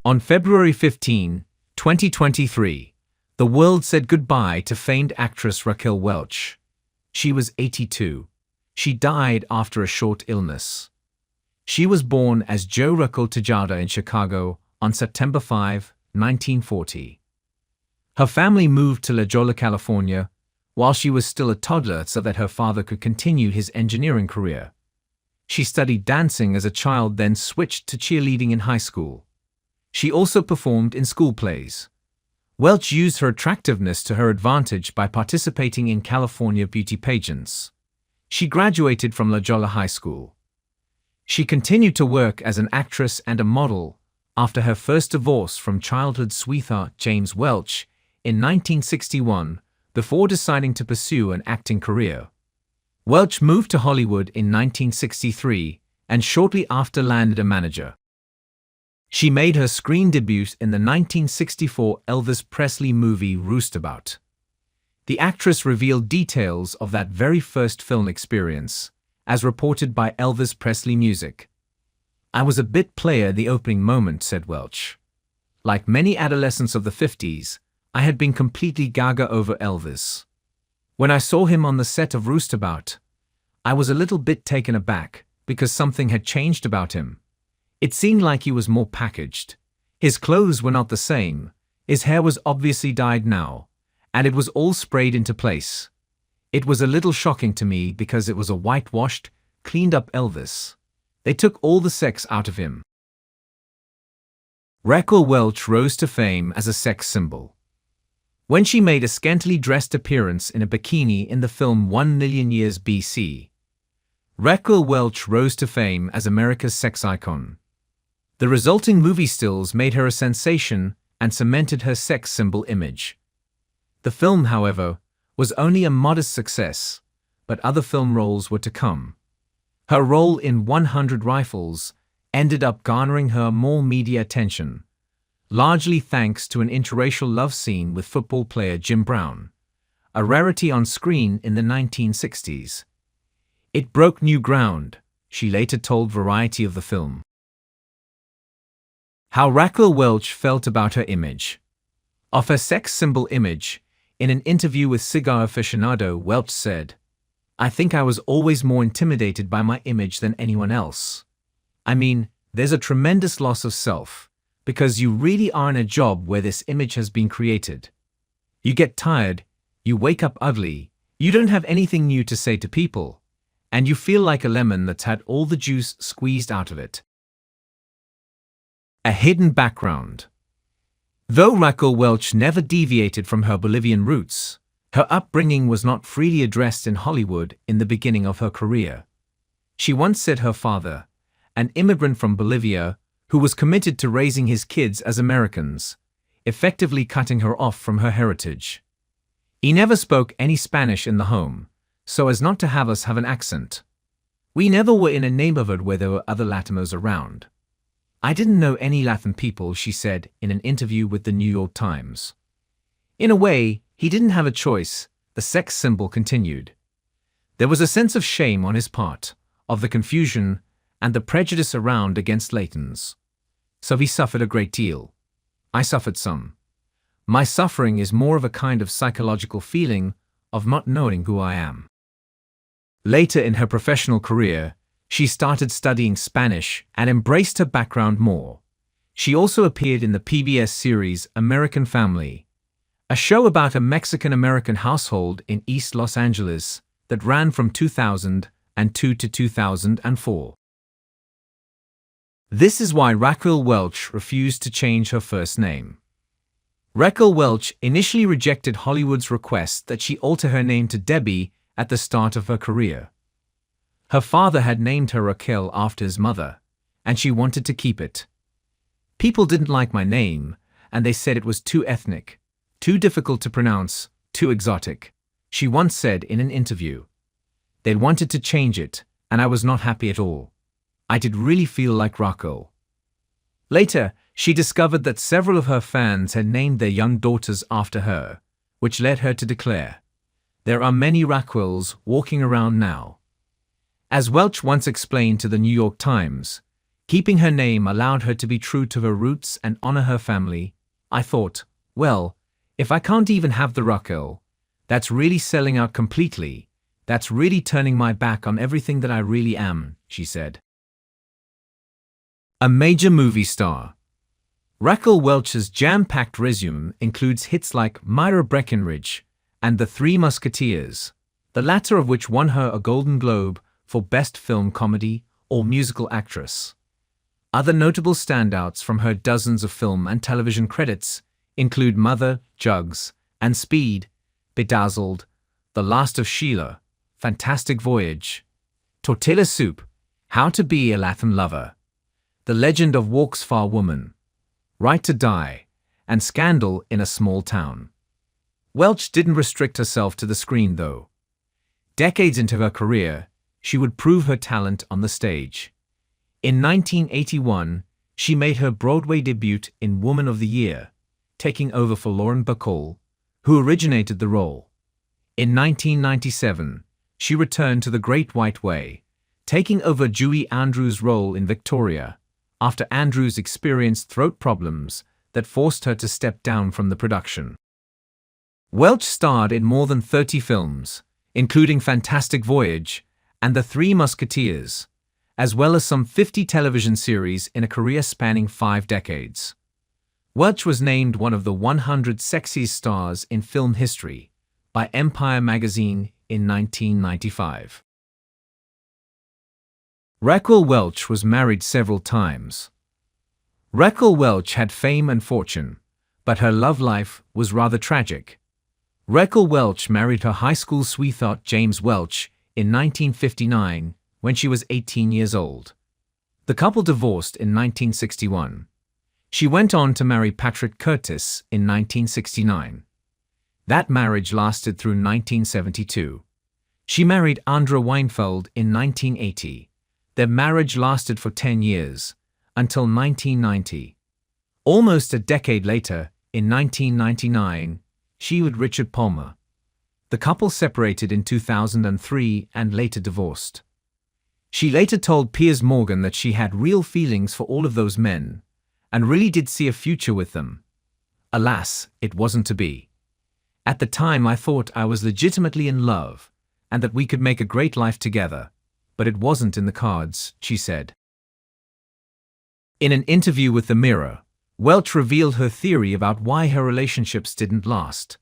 On February 15, 2023, the world said goodbye to famed actress Raquel Welch. She was 82. She died after a short illness. She was born as Jo-Raquel Tejada in Chicago on September 5, 1940. Her family moved to La Jolla, California, while she was still a toddler so that her father could continue his engineering career. She studied dancing as a child, then switched to cheerleading in high school. She also performed in school plays. Welch used her attractiveness to her advantage by participating in California beauty pageants. She graduated from La Jolla High School. She continued to work as an actress and a model after her first divorce from childhood sweetheart James Welch in 1961, before deciding to pursue an acting career. Welch moved to Hollywood in 1963 and shortly after landed a manager. She made her screen debut in the 1964 Elvis Presley movie Roostabout. The actress revealed details of that very first film experience, as reported by Elvis Presley Music. "I was a bit player the opening moment," said Welch. "Like many adolescents of the 50s, I had been completely gaga over Elvis. When I saw him on the set of Roostabout, I was a little bit taken aback because something had changed about him. It seemed like he was more packaged. His clothes were not the same, his hair was obviously dyed now, and it was all sprayed into place. It was a little shocking to me because it was a whitewashed, cleaned-up Elvis. They took all the sex out of him." Raquel Welch rose to fame as a sex symbol. When she made a scantily dressed appearance in a bikini in the film 1,000,000 Years BC, Raquel Welch rose to fame as America's sex icon. The resulting movie stills made her a sensation and cemented her sex symbol image. The film, however, was only a modest success, but other film roles were to come. Her role in 100 Rifles ended up garnering her more media attention, largely thanks to an interracial love scene with football player Jim Brown, a rarity on screen in the 1960s. "It broke new ground," she later told Variety of the film. How Raquel Welch felt about her image. Of her sex symbol image, in an interview with Cigar Aficionado, Welch said, "I think I was always more intimidated by my image than anyone else. I mean, there's a tremendous loss of self, because you really are in a job where this image has been created. You get tired, you wake up ugly, you don't have anything new to say to people, and you feel like a lemon that's had all the juice squeezed out of it." A hidden background. Though Raquel Welch never deviated from her Bolivian roots, her upbringing was not freely addressed in Hollywood in the beginning of her career. She once said her father, an immigrant from Bolivia who was committed to raising his kids as Americans, effectively cutting her off from her heritage. "He never spoke any Spanish in the home, so as not to have us have an accent. We never were in a neighborhood where there were other Latinos around. I didn't know any Latin people," she said in an interview with the New York Times. In a way, he didn't have a choice, the sex symbol continued. There was a sense of shame on his part, of the confusion and the prejudice around against Latins. So he suffered a great deal. I suffered some. My suffering is more of a kind of psychological feeling of not knowing who I am. Later in her professional career, she started studying Spanish and embraced her background more. She also appeared in the PBS series American Family, a show about a Mexican-American household in East Los Angeles that ran from 2002 to 2004. This is why Raquel Welch refused to change her first name. Raquel Welch initially rejected Hollywood's request that she alter her name to Debbie at the start of her career. Her father had named her Raquel after his mother, and she wanted to keep it. "People didn't like my name, and they said it was too ethnic, too difficult to pronounce, too exotic," she once said in an interview. "They wanted to change it, and I was not happy at all. I did really feel like Raquel." Later, she discovered that several of her fans had named their young daughters after her, which led her to declare, "There are many Raquels walking around now." As Welch once explained to the New York Times, Keeping her name allowed her to be true to her roots and honor her family. I thought, well, if I can't even have the Raquel, that's really selling out completely. That's really turning my back on everything that I really am, she said. A major movie star. Raquel Welch's jam-packed resume includes hits like Myra Breckinridge and The Three Musketeers, the latter of which won her a Golden Globe for Best Film Comedy or Musical Actress. Other notable standouts from her dozens of film and television credits include Mother, Jugs, and Speed, Bedazzled, The Last of Sheila, Fantastic Voyage, Tortilla Soup, How to Be a Latin Lover, The Legend of Walks Far Woman, Right to Die, and Scandal in a Small Town. Welch didn't restrict herself to the screen, though. Decades into her career, she would prove her talent on the stage. In 1981, she made her Broadway debut in Woman of the Year, taking over for Lauren Bacall, who originated the role. In 1997, she returned to The Great White Way, taking over Julie Andrews' role in Victoria, after Andrews experienced throat problems that forced her to step down from the production. Welch starred in more than 30 films, including Fantastic Voyage and The Three Musketeers, as well as some 50 television series in a career spanning 5 decades. Welch was named one of the 100 sexiest stars in film history by Empire magazine in 1995. Raquel Welch was married several times. Raquel Welch had fame and fortune, but her love life was rather tragic. Raquel Welch married her high school sweetheart James Welch in 1959 when she was 18 years old. The couple divorced in 1961. She went on to marry Patrick Curtis in 1969. That marriage lasted through 1972. She married Andra Weinfeld in 1980. Their marriage lasted for 10 years, until 1990. Almost a decade later, in 1999, she with Richard Palmer. The couple separated in 2003 and later divorced. She later told Piers Morgan that she had real feelings for all of those men, and really did see a future with them. Alas, it wasn't to be. At the time I thought I was legitimately in love, and that we could make a great life together, but it wasn't in the cards, she said. In an interview with The Mirror, Welch revealed her theory about why her relationships didn't last.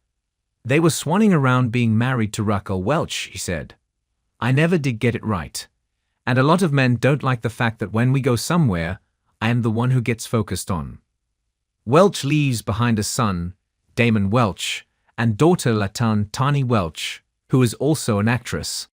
They were swanning around being married to Raquel Welch, she said. I never did get it right. And a lot of men don't like the fact that when we go somewhere, I am the one who gets focused on. Welch leaves behind a son, Damon Welch, and daughter Latan Tani Welch, who is also an actress.